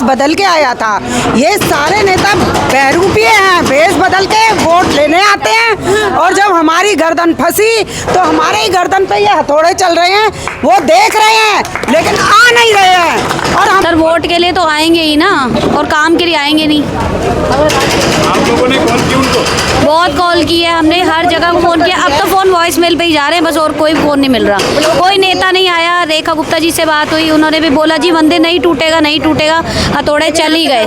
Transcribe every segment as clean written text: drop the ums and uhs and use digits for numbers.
भेष बदल के आया था। ये सारे नेता बहरूपीय हैं, भेष बदल के वोट लेने आते हैं और जब हमारी गर्दन फंसी तो हमारे ही गर्दन पे ये हथौड़े चल रहे हैं, वो देख रहे हैं लेकिन आ नहीं रहे हैं। और हम सर वोट के लिए तो आएंगे ही ना, और काम के लिए आएंगे नहीं। आप लोगों ने कॉल की उनको? बहुत कॉल की है हमने, हर जगह फ़ोन किया। अब तो फ़ोन वॉइस मेल पे ही जा रहे हैं बस, और कोई फ़ोन नहीं मिल रहा। कोई नेता नहीं आया। रेखा गुप्ता जी से बात हुई, उन्होंने भी बोला जी मंदिर नहीं टूटेगा, नहीं टूटेगा, हथौड़े चल ही गए।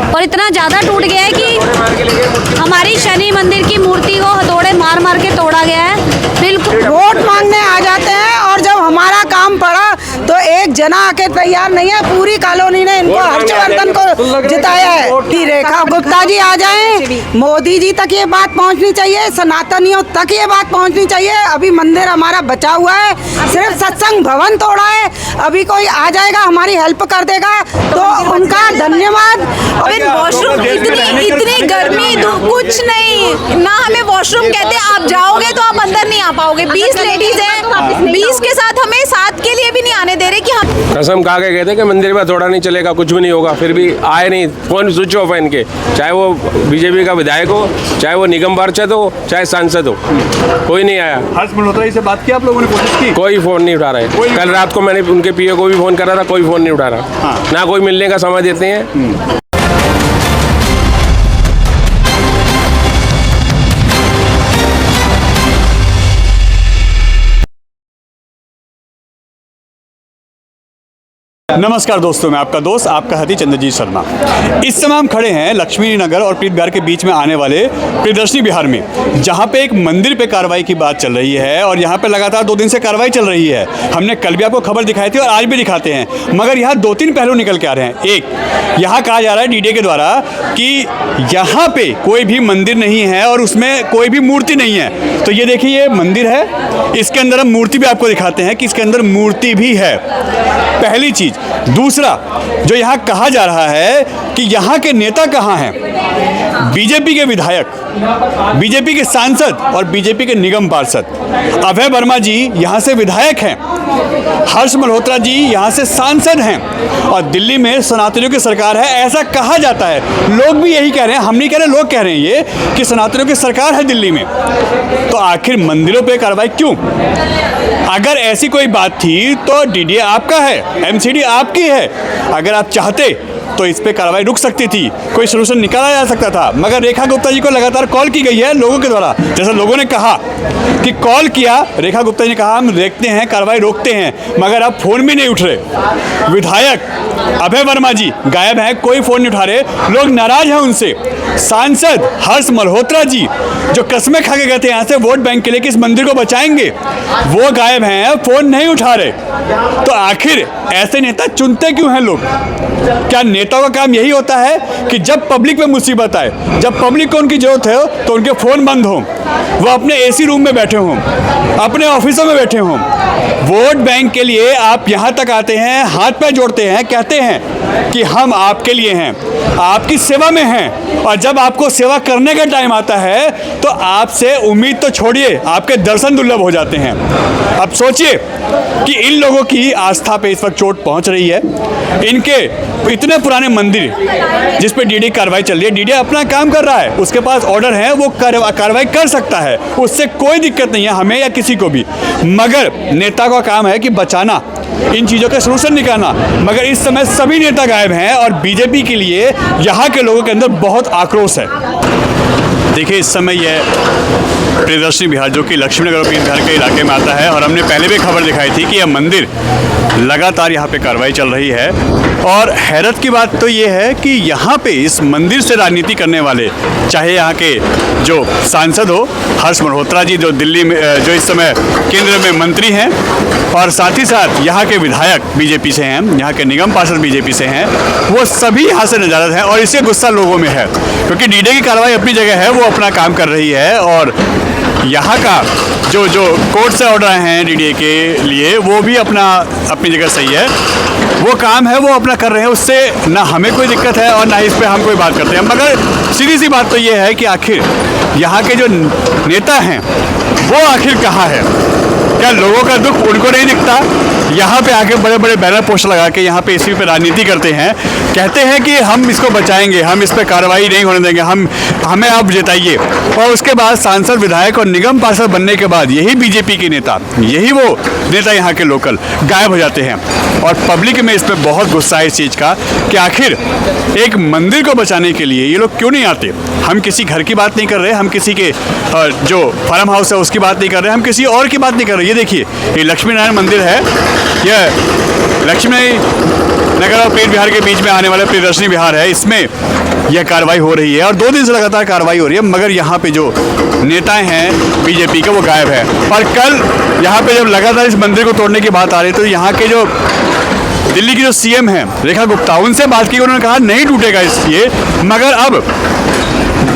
और इतना ज़्यादा टूट गया है कि हमारी शनि मंदिर की मूर्ति को हथौड़े मार मार के तोड़ा गया है। बिल्कुल वोट मांगने आ जाते हैं और जब हमारा काम पड़ा तो एक जना आके तैयार नहीं है। पूरी कॉलोनी ने इनको, हर्षवर्धन को जिताया है कि रेखा गुप्ता जी आ जाएं। मोदी जी तक ये बात पहुंचनी चाहिए, सनातनियों तक ये बात पहुंचनी चाहिए। अभी मंदिर हमारा बचा हुआ है, सिर्फ सत्संग भवन तोड़ा है। अभी कोई आ जाएगा, हमारी हेल्प कर देगा तो उनका धन्यवाद। वॉशरूम इतनी गर्मी, कुछ नहीं ना, हमें वॉशरूम कहते हैं। आप जाओगे तो आप अंदर नहीं आ पाओगे। 20 लेडीज हैं, 20 के साथ हमें साथ के लिए भी नहीं आने दे रहे कि हम कसम खा के कहते कि मंदिर में थोड़ा नहीं चलेगा, कुछ भी नहीं होगा, फिर भी आए नहीं। फोन स्विच ऑफ है इनके, चाहे वो बीजेपी का विधायक हो, चाहे वो निगम पार्षद हो, चाहे सांसद हो, कोई नहीं आया। हर्ष मल्होत्रा से बात की आप लोगों ने, कोशिश की? कोई फोन नहीं उठा रहे। कल रात को मैंने उनके पीए को भी फोन करा था, कोई फोन नहीं उठा रहा। ना कोई मिलने का समय देते हैं। नमस्कार दोस्तों, मैं आपका दोस्त, आपका हती चंद्रजीत शर्मा। इस समय हम खड़े हैं लक्ष्मी नगर और प्रीत बिहार के बीच में आने वाले प्रियदर्शनी बिहार में, जहां पे एक मंदिर पे कार्रवाई की बात चल रही है और यहां पे लगातार 2 दिन से कार्रवाई चल रही है। हमने कल भी आपको खबर दिखाई थी और आज भी दिखाते हैं, मगर यहाँ 2-3 पहलू निकल के आ रहे हैं। एक, यहाँ कहा जा रहा है डीडीए के द्वारा कि यहाँ पे कोई भी मंदिर नहीं है और उसमें कोई भी मूर्ति नहीं है। तो ये देखिए, ये मंदिर है, इसके अंदर हम मूर्ति भी आपको दिखाते हैं कि इसके अंदर मूर्ति भी है, पहली चीज। दूसरा, जो यहाँ कहा जा रहा है कि यहाँ के नेता कहाँ हैं, बीजेपी के विधायक, बीजेपी के सांसद और बीजेपी के निगम पार्षद। अभय वर्मा जी यहाँ से विधायक हैं, हर्ष मल्होत्रा जी यहाँ से सांसद हैं और दिल्ली में सनातनियों की सरकार है, ऐसा कहा जाता है। लोग भी यही कह रहे हैं, हम नहीं कह रहे, लोग कह रहे हैं ये कि सनातनियों की सरकार है दिल्ली में। तो आखिर मंदिरों पे कार्रवाई क्यों? अगर ऐसी कोई बात थी तो डीडीए आपका है, एमसीडी आपकी है। अगर आप चाहते तो इस पे कार्रवाई रुक सकती थी, कोई सोल्यूशन निकाला जा सकता था। मगर रेखा गुप्ता जी को लगातार कॉल की गई है लोगों के द्वारा, जैसा लोगों ने कहा कि कॉल किया, रेखा गुप्ता जी ने कहा हम देखते हैं, कार्रवाई रोकते हैं, मगर अब फोन भी नहीं उठ रहे। विधायक अभय वर्मा जी गायब हैं, कोई फोन नहीं उठा रहे, लोग नाराज हैं उनसे। सांसद हर्ष मल्होत्रा जी जो कस्में खा के गए थे यहाँ से वोट बैंक के लिए कि इस मंदिर को बचाएंगे, वो गायब हैं, फोन नहीं उठा रहे। तो आखिर ऐसे नेता चुनते क्यों हैं लोग? क्या नेताओं का काम यही होता है कि जब पब्लिक पे मुसीबत आए, जब पब्लिक को उनकी जरूरत है तो उनके फ़ोन बंद हों, वो अपने एसी रूम में बैठे हों, अपने ऑफिसों में बैठे हों? वोट बैंक के लिए आप यहाँ तक आते हैं, हाथ पैर जोड़ते हैं, कहते हैं कि हम आपके लिए हैं, आपकी सेवा में हैं, और जब आपको सेवा करने का टाइम आता है तो आपसे उम्मीद तो छोड़िए, आपके दर्शन दुर्लभ हो जाते हैं। अब सोचिए कि इन लोगों की आस्था पे इस वक्त चोट पहुंच रही है। इनके इतने पुराने मंदिर जिस पे डीडी कार्रवाई चल रही है, डीडी अपना काम कर रहा है, उसके पास ऑर्डर है, वो कार्रवाई कर सकता है, उससे कोई दिक्कत नहीं है हमें या किसी को भी। मगर नेता का काम है कि बचाना, इन चीज़ों का सलूशन निकालना। मगर इस समय सभी नेता गायब हैं और बीजेपी के लिए यहाँ के लोगों के अंदर बहुत आक्रोश है। देखिए, इस समय यह प्रियदर्शनी बिहार जो कि लक्ष्मी नगर और प्रीत बिहार के इलाके में आता है, और हमने पहले भी खबर दिखाई थी कि यह मंदिर लगातार यहाँ पे कार्रवाई चल रही है। और हैरत की बात तो ये है कि यहाँ पे इस मंदिर से राजनीति करने वाले, चाहे यहाँ के जो सांसद हो हर्ष मल्होत्रा जी जो दिल्ली में जो इस समय केंद्र में मंत्री हैं, और साथ ही साथ यहाँ के विधायक बीजेपी से हैं, यहाँ के निगम पार्षद बीजेपी से हैं, वो सभी यहाँ से नजारत हैं। और इससे गुस्सा लोगों में है क्योंकि डीडीए की कार्रवाई अपनी जगह है, वो अपना काम कर रही है, और यहाँ का जो कोर्ट से ऑर्डर आए हैं डीडीए के लिए, वो भी अपनी जगह सही है, वो काम है, वो अपना कर रहे हैं, उससे ना हमें कोई दिक्कत है और ना इस पे हम कोई बात करते हैं। मगर सीधी सी बात तो ये है कि आखिर यहाँ के जो नेता हैं वो आखिर कहाँ है? क्या लोगों का दुख उनको नहीं दिखता? यहाँ पे आके बड़े बड़े बैनर पोस्टर लगा के यहाँ पे इसी पे राजनीति करते हैं, कहते हैं कि हम इसको बचाएंगे, हम इस पर कार्रवाई नहीं होने देंगे, हमें आप जिताइए। और उसके बाद सांसद, विधायक और निगम पार्षद बनने के बाद यही बीजेपी के नेता, यही वो नेता यहाँ के लोकल गायब हो जाते हैं। और पब्लिक में इस पर बहुत गुस्सा है इस चीज़ का कि आखिर एक मंदिर को बचाने के लिए ये लोग क्यों नहीं आते। हम किसी घर की बात नहीं कर रहे, हम किसी के जो फार्म हाउस है उसकी बात नहीं कर रहे, हम किसी और की बात नहीं कर रहे। ये देखिए, ये लक्ष्मी नारायण मंदिर है, यह लक्ष्मी नगर और पीर बिहार के बीच में आने वाला प्रियदर्शनी विहार है, इसमें यह कार्रवाई हो रही है और 2 दिन से लगातार कार्रवाई हो रही है। मगर यहाँ पे जो नेताएं हैं बीजेपी के वो गायब है। और कल यहाँ पे जब लगातार इस मंदिर को तोड़ने की बात आ रही तो यहाँ के जो दिल्ली की जो सीएम हैं रेखा गुप्ता, उनसे बात की, उन्होंने कहा नहीं टूटेगा ये। मगर अब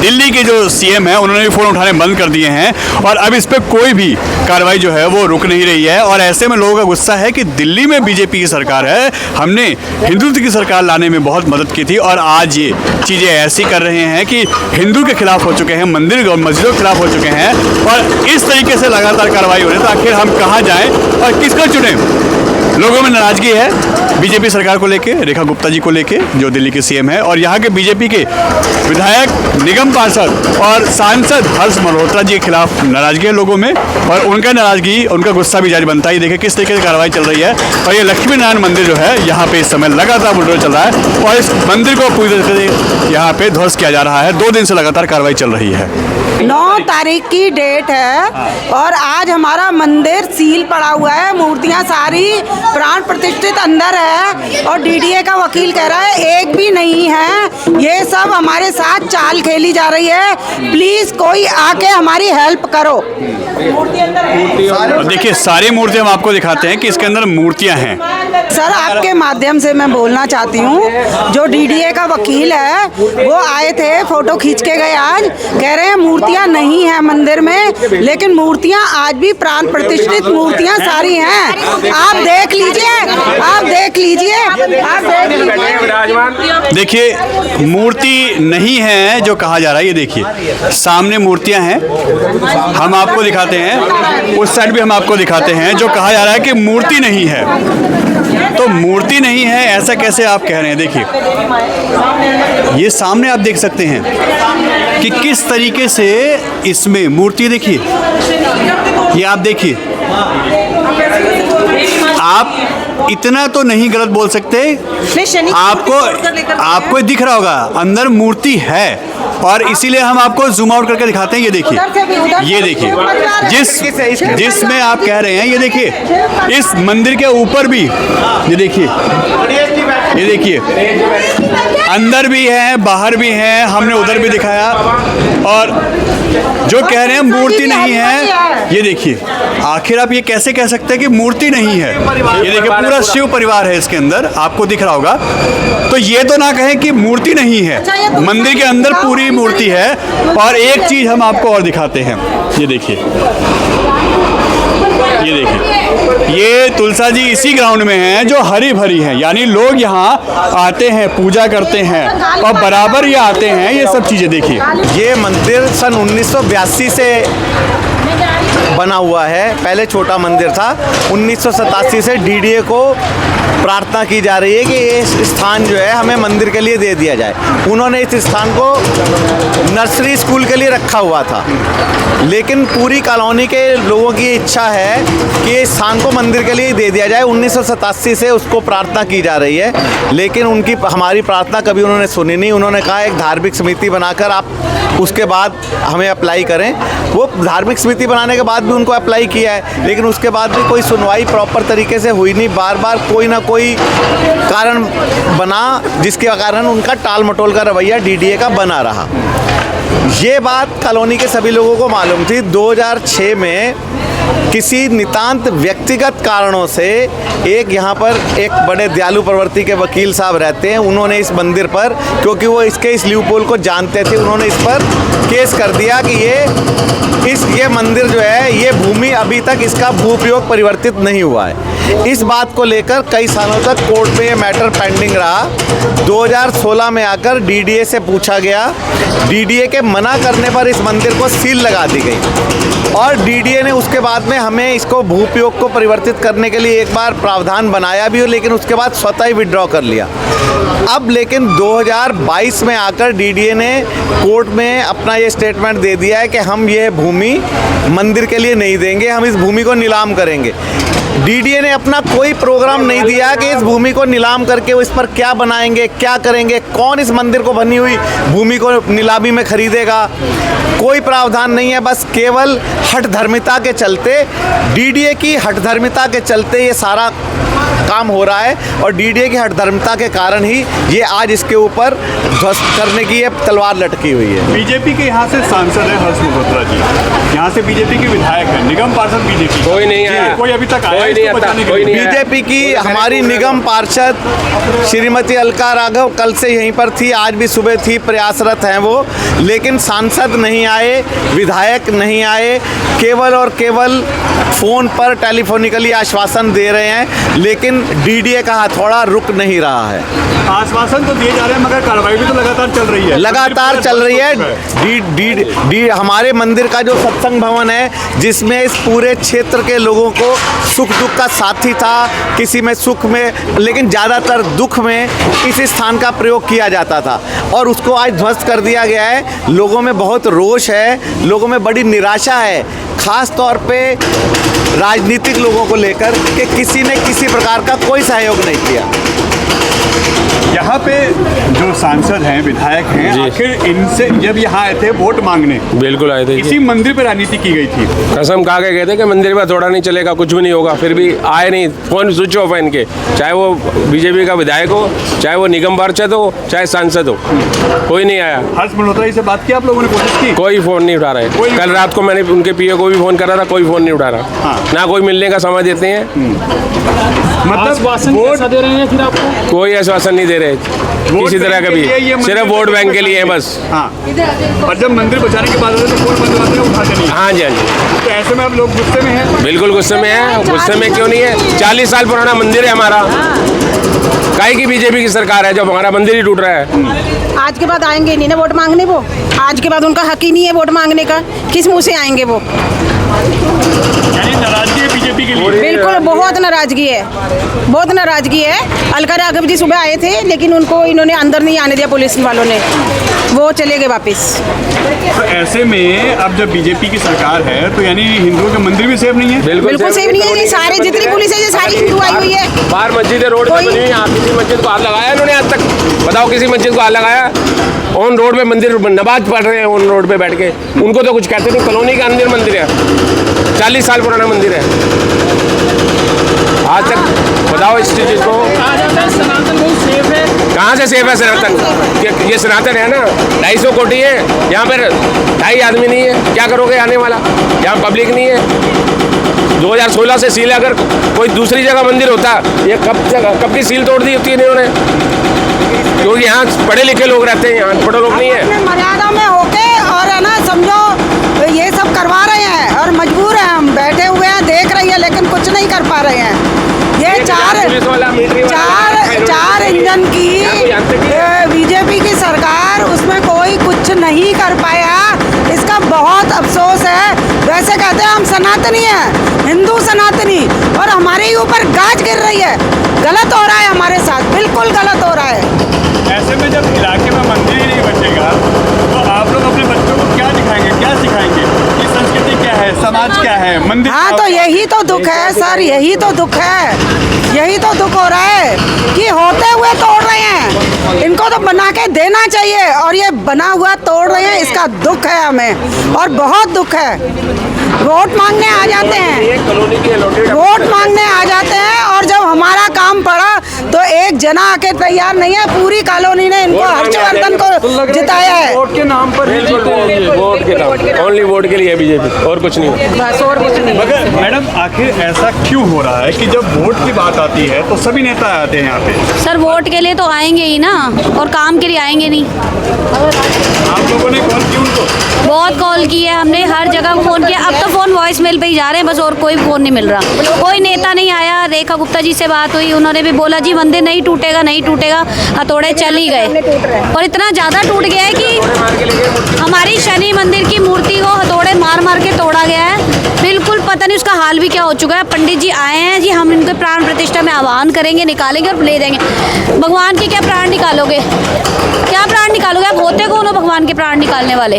दिल्ली के जो सीएम हैं उन्होंने भी फ़ोन उठाने बंद कर दिए हैं और अब इस पर कोई भी कार्रवाई जो है वो रुक नहीं रही है। और ऐसे में लोगों का गुस्सा है कि दिल्ली में बीजेपी की सरकार है, हमने हिंदुत्व की सरकार लाने में बहुत मदद की थी और आज ये चीज़ें ऐसी कर रहे हैं कि हिंदू के खिलाफ हो चुके हैं, मंदिर और मस्जिदों के खिलाफ हो चुके हैं। और इस तरीके से लगातार कार्रवाई हो रही है तो आखिर हम कहाँ जाएँ और किसको चुनें। लोगों में नाराजगी है बीजेपी सरकार को लेके, रेखा गुप्ता जी को लेके जो दिल्ली के सीएम है, और यहाँ के बीजेपी के विधायक, निगम पार्षद और सांसद हर्ष मल्होत्रा जी के खिलाफ नाराजगी है लोगों में। और उनका नाराजगी, उनका गुस्सा भी जारी बनता है। देखिए किस तरीके से कार्रवाई चल रही है। और ये लक्ष्मी नारायण मंदिर जो है यहाँ पे इस समय लगातार बुलडोजर चल रहा है और इस मंदिर को पूरी तरीके से यहाँ पे ध्वस्त किया जा रहा है। 2 दिन से लगातार कार्रवाई चल रही है। 9 तारीख की डेट है और आज हमारा मंदिर सील पड़ा हुआ है, मूर्तियां सारी प्राण प्रतिष्ठित अंदर है और डीडीए का वकील कह रहा है एक भी नहीं है। ये सब हमारे साथ चाल खेली जा रही है, प्लीज कोई आके हमारी हेल्प करो। देखिए सारी मूर्तियां हम आपको दिखाते हैं कि इसके अंदर मूर्तियां हैं। सर आपके माध्यम से मैं बोलना चाहती हूँ, जो डीडीए का वकील है वो आए थे, फोटो खींच के गए, आज कह रहे हैं मूर्तियां नहीं है मंदिर में, लेकिन मूर्तियां आज भी प्राण प्रतिष्ठित मूर्तियां सारी हैं। आप देख लीजिए, आप देख लीजिए, आप देख लीजिए। देखिए मूर्ति नहीं है जो कहा जा रहा है, ये देखिए सामने मूर्तियां हैं, हम आपको दिखाते हैं, उस साइड भी हम आपको दिखाते हैं। जो कहा जा रहा है कि मूर्ति नहीं है, तो मूर्ति नहीं है ऐसा कैसे आप कह रहे हैं। देखिए ये सामने आप देख सकते हैं कि किस तरीके से इसमें मूर्ति, देखिए ये आप देखिए, आप इतना तो नहीं गलत बोल सकते। आपको दिख रहा होगा अंदर मूर्ति है और इसीलिए हम आपको जूम आउट करके दिखाते हैं। ये देखिए जिसमें आप कह रहे हैं, ये देखिए इस मंदिर के ऊपर भी, ये देखिए अंदर भी है बाहर भी है, हमने उधर भी दिखाया। और जो कह रहे हैं मूर्ति नहीं है, ये देखिए आखिर आप ये कैसे कह सकते हैं कि मूर्ति नहीं है। ये देखिए पूरा शिव परिवार है इसके अंदर, आपको दिख रहा होगा। तो ये तो ना कहें कि मूर्ति नहीं है, मंदिर के अंदर पूरी मूर्ति है। और एक चीज हम आपको और दिखाते हैं, ये देखिए ये तुलसा जी इसी ग्राउंड में हैं जो हरी भरी हैं, यानी लोग यहाँ आते हैं, पूजा करते हैं और बराबर ये आते हैं। ये सब चीज़ें देखिए, ये मंदिर सन 1982 से बना हुआ है, पहले छोटा मंदिर था। 1987 से डीडीए को प्रार्थना की जा रही है कि ये स्थान जो है हमें मंदिर के लिए दे दिया जाए। उन्होंने इस स्थान को नर्सरी स्कूल के लिए रखा हुआ था, लेकिन पूरी कॉलोनी के लोगों की इच्छा है कि इस स्थान को मंदिर के लिए दे दिया जाए। 1987 से उसको प्रार्थना की जा रही है, लेकिन हमारी प्रार्थना कभी उन्होंने सुनी नहीं। उन्होंने कहा एक धार्मिक समिति बनाकर आप उसके बाद हमें अप्लाई करें। वो धार्मिक समिति बनाने के बाद भी उनको अप्लाई किया है, लेकिन उसके बाद भी कोई सुनवाई प्रॉपर तरीके से हुई नहीं। बार बार कोई ना कोई कारण बना जिसके कारण उनका टाल मटोल का रवैया डीडीए का बना रहा। ये बात कॉलोनी के सभी लोगों को मालूम थी। 2006 में किसी नितांत व्यक्तिगत कारणों से एक यहाँ पर एक बड़े दयालु प्रवृत्ति के वकील साहब रहते हैं, उन्होंने इस मंदिर पर, क्योंकि वो इस ल्यूपोल को जानते थे, उन्होंने इस पर केस कर दिया कि ये मंदिर जो है, ये भूमि अभी तक इसका भूपयोग परिवर्तित नहीं हुआ है। इस बात को लेकर कई सालों तक कोर्ट में ये मैटर पेंडिंग रहा। 2016 में आकर डीडीए से पूछा गया, डीडीए के मना करने पर इस मंदिर को सील लगा दी गई और डीडीए ने उसके बाद में हमें इसको भूपयोग को परिवर्तित करने के लिए एक बार प्रावधान बनाया भी हो, लेकिन उसके बाद स्वतः ही विड्रॉ कर लिया। अब लेकिन 2022 में आकर डीडीए ने कोर्ट में अपना ये स्टेटमेंट दे दिया है कि हम ये भूमि मंदिर के लिए नहीं देंगे, हम इस भूमि को नीलाम करेंगे। डीडीए ने अपना कोई प्रोग्राम नहीं दिया कि इस भूमि को नीलाम करके वो इस पर क्या बनाएंगे, क्या करेंगे, कौन इस मंदिर को बनी हुई भूमि को नीलामी में खरीदेगा। कोई प्रावधान नहीं है, बस केवल हठधर्मिता के चलते, डीडीए की हठधर्मिता के चलते ये सारा काम हो रहा है और डीडीए की हठधर्मिता के कारण ही ये आज इसके ऊपर ध्वस्त करने की ये तलवार लटकी हुई है। बीजेपी के यहाँ से सांसद है हर्ष मल्होत्रा जी, यहाँ से बीजेपी के विधायक हैं, निगम पार्षद बीजेपी, कोई नहीं आया, कोई अभी तक आया कोई नहीं आता, कोई नहीं आया। बीजेपी की हमारी निगम पार्षद श्रीमती अलका राघव कल से यहीं पर थी, आज भी सुबह थी, प्रयासरत हैं वो, लेकिन सांसद नहीं आए, विधायक नहीं आए, केवल और केवल फ़ोन पर टेलीफोनिकली आश्वासन दे रहे हैं, लेकिन डीडीए का हथौड़ा रुक नहीं रहा है। आश्वासन तो दिए जा रहे हैं मगर कार्रवाई भी तो लगातार चल रही है, लगातार चल रही है। हमारे मंदिर का जो सत्संग भवन है, जिसमें इस पूरे क्षेत्र के लोगों को सुख दुख का साथी था, किसी में सुख में लेकिन ज़्यादातर दुख में इस स्थान का प्रयोग किया जाता था और उसको आज ध्वस्त कर दिया गया है। लोगों में बहुत रोष है, लोगों में बड़ी निराशा है, ख़ास तौर पे राजनीतिक लोगों को लेकर कि किसी ने किसी प्रकार का कोई सहयोग नहीं किया। यहाँ पे जो सांसद हैं, विधायक हैं, आखिर इनसे जब यहाँ आए थे वोट मांगने, बिल्कुल आए थे, इसी मंदिर पर राजनीति की गई थी, कसम खा के गए थे कि मंदिर में थोड़ा नहीं चलेगा, कुछ भी नहीं होगा, फिर भी आए नहीं, फोन स्विच ऑफ है इनके, चाहे वो बीजेपी का विधायक हो, चाहे वो निगम पार्षद हो, चाहे सांसद हो, कोई नहीं आया। हर्ष मल्होत्रा से बात की आप लोगों ने, कोशिश की? कोई फोन नहीं उठा रहे। कल रात को मैंने उनके पीए को भी फोन करा था, कोई फोन नहीं उठा रहा, ना कोई मिलने का समय देते हैं। मतलब वोट दे रहे हैं फिर आपको? कोई आश्वासन नहीं दे रहे किसी तरह का भी, सिर्फ वोट बैंक के लिए है बस। हाँ, और जब मंदिर बचाने की बात होती है तो फोन बंद करते हैं, उठाते नहीं। हाँ जी, हाँ जी। तो ऐसे में आप लोग गुस्से में हैं? बिल्कुल गुस्से में है। गुस्से में क्यों नहीं है? 40 साल पुराना मंदिर है हमारा, काहे की बीजेपी की सरकार है जब हमारा मंदिर ही टूट रहा है। आज के बाद आएंगे नहीं ना वोट मांगने, वो आज के बाद उनका हक ही नहीं है वोट मांगने का, किस मुंह से आएंगे वो? यानी नाराजगी है बीजेपी के लिए? बिल्कुल बहुत नाराजगी है, बहुत नाराजगी है। अलका राघव जी सुबह आए थे लेकिन उनको इन्होंने अंदर नहीं आने दिया, पुलिस वालों ने, वो चले गए वापस। तो ऐसे में अब जब बीजेपी की सरकार है तो यानी हिंदुओं के मंदिर भी सेफ नहीं है? बिल्कुल सेफ नहीं है, ये सारे जितनी पुलिस है ये सारी हिंदू आई हुई है। बाहर मस्जिद है, रोड पे बनी हुई है, किसी मस्जिद को हाथ लगाया इन्होंने आज तक? बताओ किसी मस्जिद को हाथ लगाया? ऑन रोड पे मंदिर नमाज पढ़ रहे हैं, ऑन रोड पे बैठ के, उनको तो कुछ कहते नहीं। कॉलोनी के अंदर मंदिर है, 40 साल पुराना मंदिर है, आज तक बताओ इस चीज को। सनातन बहुत सेफ है। कहाँ से सेफ है सनातन? ये सनातन है ना, 250 कोटी है, यहाँ पर 2.5 आदमी नहीं है, क्या करोगे आने वाला? यहाँ पब्लिक नहीं है। 2016 से सील, अगर कोई दूसरी जगह मंदिर होता, ये कब की सील तोड़ दी होती है इन्होंने, क्योंकि यहाँ पढ़े लिखे लोग रहते हैं, यहाँ पढ़े लोग नहीं है। मर्यादा में होके और है ना, समझो ये सब करवा रहे हैं और मजबूर हैं, हम बैठे हुए हैं देख रही है लेकिन कुछ नहीं कर पा रहे हैं। ये चार इंजन की बीजेपी की सरकार, उसमें कोई कुछ नहीं कर पाया, इसका बहुत अफसोस है। वैसे कहते हैं हम सनातनी हैं, हिंदू सनातनी, और हमारे ही ऊपर गाज गिर रही है। गलत हो रहा है हमारे साथ, बिल्कुल गलत हो रहा है। ऐसे में जब इलाके में मंदिर ही नहीं बचेगा तो आप लोग अपने बच्चों को क्या दिखाएंगे, क्या सिखाएंगे कि संस्कृति क्या है, समाज क्या है, मंदिर? हाँ, तो यही तो दुख है सर, यही तो दुख है, यही तो दुख हो रहा है कि होते हुए तोड़ रहे हैं। इनको तो बना के देना चाहिए और ये बना हुआ तोड़ रहे हैं, इसका दुख है हमें, और बहुत दुख है। वोट मांगने आ जाते हैं, वोट मांगने आ जाते हैं, और जब हमारा काम पड़ा तो एक जना आके तैयार नहीं है। पूरी कॉलोनी ने इनको, हर्षवर्धन को जिताया है। वोट के नाम पर ही वोट के नाम, ओनली वोट के लिए बीजेपी, और कुछ नहीं। बस और कुछ नहीं। मगर मैडम आखिर ऐसा क्यों हो रहा है कि जब वोट की बात आती है तो सभी नेता आते हैं यहाँ पे? सर वोट के लिए तो आएंगे ही ना, और काम के लिए आएंगे नहीं। आप लोगों ने कॉल की उनको? बहुत कॉल की है हमने, हर जगह फ़ोन किया, अब तो फ़ोन वॉइस मेल पे ही जा रहे हैं बस, और कोई फ़ोन नहीं मिल रहा। कोई नेता नहीं आया। रेखा गुप्ता जी से बात हुई, उन्होंने भी बोला जी मंदिर नहीं टूटेगा, नहीं टूटेगा, हथौड़े चल ही गए, और इतना ज़्यादा टूट गया है कि हमारी शनि मंदिर की मूर्ति को हथौड़े मार मार के तोड़ा गया है। बिल्कुल पता नहीं उसका हाल भी क्या हो चुका है। पंडित जी आए हैं जी, हम इनके प्राण प्रतिष्ठा में आह्वान करेंगे, निकालेंगे और ले जाएंगे। भगवान के क्या प्राण निकालोगे, क्या प्राण निकालोगे आप? होते कौन हो भगवान के प्राण निकालने वाले?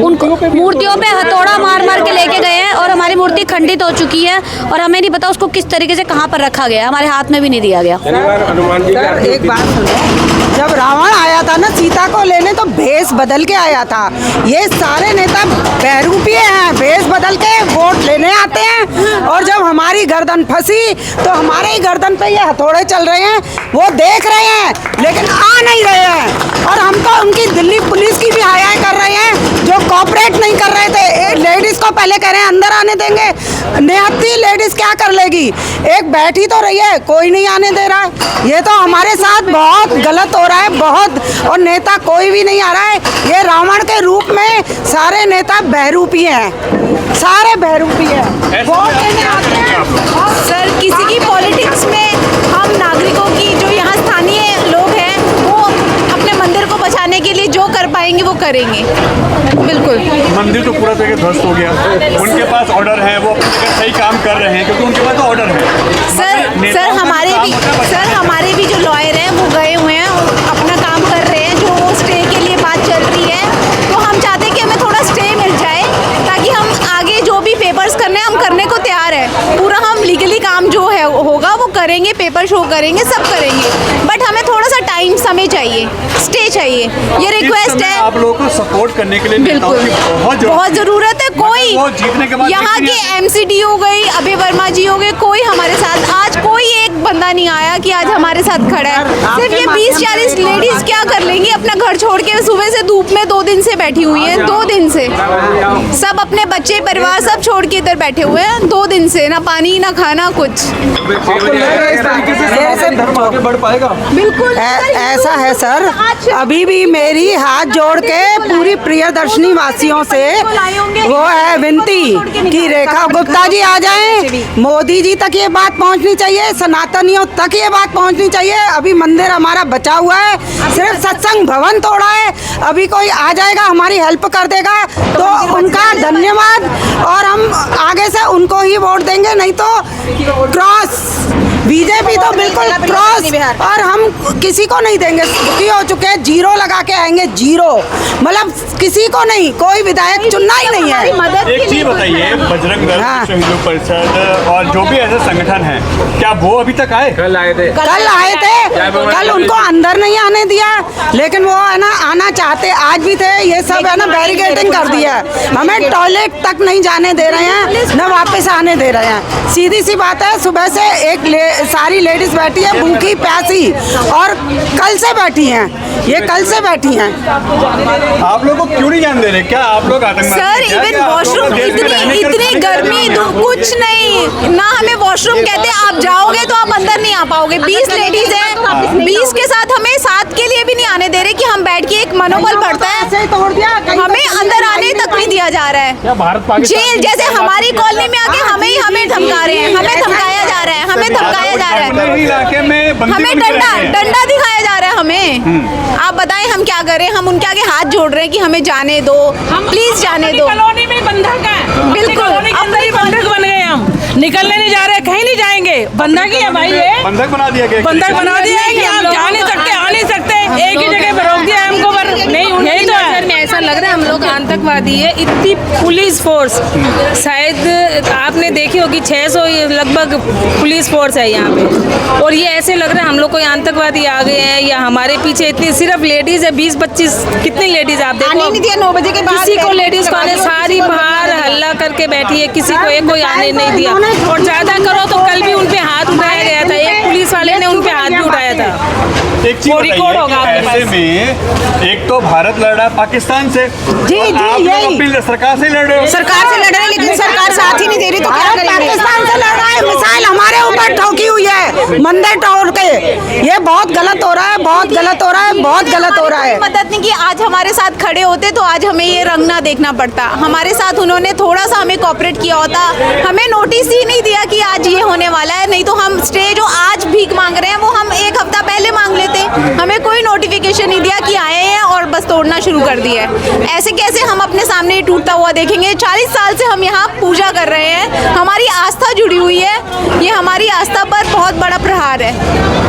उनको मूर्तियों पे हथौड़ा मार मार के लेके गए हैं और हमारी मूर्ति खंडित हो चुकी है और हमें नहीं पता उसको किस तरीके से कहाँ पर रखा गया, हमारे हाथ में भी नहीं दिया गया। हनुमान जी सर एक बात सुनो, जब रावण आया था ना सीता को लेने तो भेष बदल के आया था। ये सारे नेता बहरूपीय हैं, भेष बदल के वोट लेने आते हैं और जब हमारी गर्दन फंसी तो हमारे ही गर्दन पे ये हथौड़े चल रहे हैं, वो देख रहे हैं लेकिन आ नहीं रहे हैं। और हम तो उनकी दिल्ली पुलिस की भी हाय कर रहे हैं जो कॉपरेट नहीं कर रहे थे। लेडीज को पहले कह रहे हैं अंदर आने देंगे, निहत्ती लेडीज क्या कर लेगी, एक बैठी तो रही है, कोई नहीं आने दे रहा है। ये तो हमारे साथ बहुत गलत हो रहा है, बहुत। और नेता कोई भी नहीं आ रहा है। ये रावण के रूप में सारे नेता बहरूपीय हैं, सारे बहरूपीय हैं, वोट देने आते हैं। सर किसी की पॉलिटिक्स में हम नागरिकों की, जो यहाँ स्थानीय लोग हैं, वो अपने मंदिर को बचाने के लिए जो कर पाएंगे वो करेंगे। बिल्कुल मंदिर तो पूरा तरह ध्वस्त हो गया, उनके पास ऑर्डर है, वो अपनी जगह सही काम कर रहे हैं क्योंकि उनके पास तो ऑर्डर है। सर हमारे भी जो लॉयर हैं वो गए हुए हैं, अपना काम कर रहे हैं। जो स्टे के लिए बात चल रही है तो हम चाहते हैं कि हमें थोड़ा स्टे मिल जाए ताकि हम आगे जो भी पेपर्स करने हम करने को तैयार है। पूरा हम लीगली काम जो है होगा वो करेंगे, पेपर शो करेंगे, सब करेंगे, बट हमें थोड़ा सा टाइम समय चाहिए, स्टे चाहिए, ये रिक्वेस्ट है। आप लोगों को सपोर्ट करने के लिए बिल्कुल बहुत ज़रूरत है। कोई जीतने के बाद यहाँ के MCD हो गई, अभय वर्मा जी हो गए, कोई हमारे साथ आज कोई एक बंदा नहीं आया कि आज हमारे साथ खड़ा है। सिर्फ ये 20-40 लेडीज क्या कर लेंगी अपना घर छोड़ के, सुबह से धूप में 2 दिन से बैठी हुई हैं, 2 दिन से सब अपने बच्चे परिवार सब छोड़ के इधर बैठे हुए हैं 2 दिन से, ना पानी ना खाना कुछ। बढ़ पाएगा? बिल्कुल ऐसा है सर, अभी भी मेरी हाथ जोड़ के पूरी प्रियदर्शनी वासियों से वो है विनती कि रेखा गुप्ता जी आ जाएं, मोदी जी तक ये बात पहुंचनी चाहिए, सनातनियों तक ये बात पहुंचनी चाहिए। अभी मंदिर हमारा बचा हुआ है, सिर्फ सत्संग भवन तोड़ा है, अभी कोई आ जाएगा हमारी हेल्प कर देगा तो उनका धन्यवाद। और हम आगे से उनको ही वोट देंगे, नहीं तो क्रॉस बीजेपी तो बिल्कुल क्रॉस, और हम किसी को नहीं देंगे। दुखी हो चुके हैं, 0 लगा के आएंगे, 0 मतलब किसी को नहीं, कोई विधायक चुनना ही नहीं है। एक चीज बताइए, बजरंग दल, विश्व हिंदू परिषद और जो भी ऐसे संगठन हैं, क्या वो अभी तक आए? कल आए थे, कल उनको अंदर नहीं आने दिया, लेकिन वो है ना आना चाहते, आज भी थे, ये सब है ना बैरिकेडिंग कर दिया है, हमें टॉयलेट तक नहीं जाने दे रहे हैं, न वापस आने दे रहे हैं। सीधी सी बात है, सुबह से सारी लेडीज बैठी है भूखी प्यासी, और कल से बैठी हैं, ये कल से बैठी हैं। आप लोग को क्यों नहीं जाने दे रहे? क्या आप लोग आतंकवादी? सर इवन वॉशरूम इतनी गर्मी, कुछ नहीं ना, हमें वॉशरूम कहते हैं आप जाओगे तो आप अंदर नहीं आ पाओगे। 20 लेडीज हैं, 20 के साथ हमें साथ के लिए भी नहीं आने दे रहे कि हम बैठ के, एक मनोबल बढ़ता है, हमें अंदर आने तक नहीं दिया जा रहा है। जेल जैसे हमारी कॉलोनी में आके हमें धमका रहे हैं, हमें धमकाया जा रहा है, हमें धमकाया जा रहा है, हमें डंडा दिखाया जा रहा है हमें। आप बताएं हम क्या करें? हम उनके आगे हाथ जोड़ रहे हैं कि हमें जाने दो, प्लीज जाने दो। कॉलोनी में बंधक है, बिल्कुल अब ही बंधक बन गए, हम निकलने नहीं जा रहे, कहीं नहीं जाएंगे, बंधक ही है भाई, ये बंधक बना दिया गया, बंधक बना दिया है कि आप जा नहीं सकते, आ नहीं सकते, एक ही जगह पर रोक दिया है हमको, पर नहीं, यही तो है। में ऐसा लग रहा है हम लोग आतंकवादी है। इतनी पुलिस फोर्स, शायद आपने देखी होगी 600 लगभग पुलिस फोर्स है यहाँ पे, और ये ऐसे लग रहा है हम लोग कोई आतंकवादी आ गए हैं या हमारे पीछे इतनी सिर्फ लेडीज है 20-25, कितनी लेडीज आप देखो, आने नहीं दिया 9 बजे के बाद, किसी को लेडीज को आने, सारी बाहर हल्ला करके बैठी है, किसी को एक कोई आने नहीं दिया, और ज्यादा करो तो कल भी उन पे हाथ उठाया गया था, एक पुलिस वाले ने उन पे हाथ भी उठाया था। एक चीज रिकॉर्ड होगा आपके ऐसे में एक तो भारत लड़ रहा है पाकिस्तान से, जी आप लोग अपनी सरकार से लड़ रहे हो, सरकार से लड़ रहे हैं, लेकिन सरकार साथ ही नहीं दे रही तो क्या करेंगे? पाकिस्तान से लड़ रहा है, मिसाइल हमारे ऊपर ठोकी हुई है मंदिर तोड़ के, ये बहुत गलत हो रहा है, बहुत गलत हो रहा है, बहुत गलत हो रहा है। मदद नहीं की, आज हमारे साथ खड़े होते तो आज हमें ये रंग ना देखना पड़ता, हमारे साथ उन्होंने थोड़ा सा हमें कोऑपरेट किया होता, हमें नोटिस ही नहीं दिया कि आज ये होने वाला है, नहीं तो हम स्टे जो आज भीख मांग रहे हैं वो हम 1 हफ्ता पहले मांग लेते, हमें कोई नोटिफिकेशन नहीं दिया कि आए हैं और बस तोड़ना शुरू कर दिया है। ऐसे कैसे हम अपने सामने टूटता हुआ देखेंगे? 40 साल से हम यहाँ पूजा कर रहे हैं, बहुत बड़ा प्रहार है।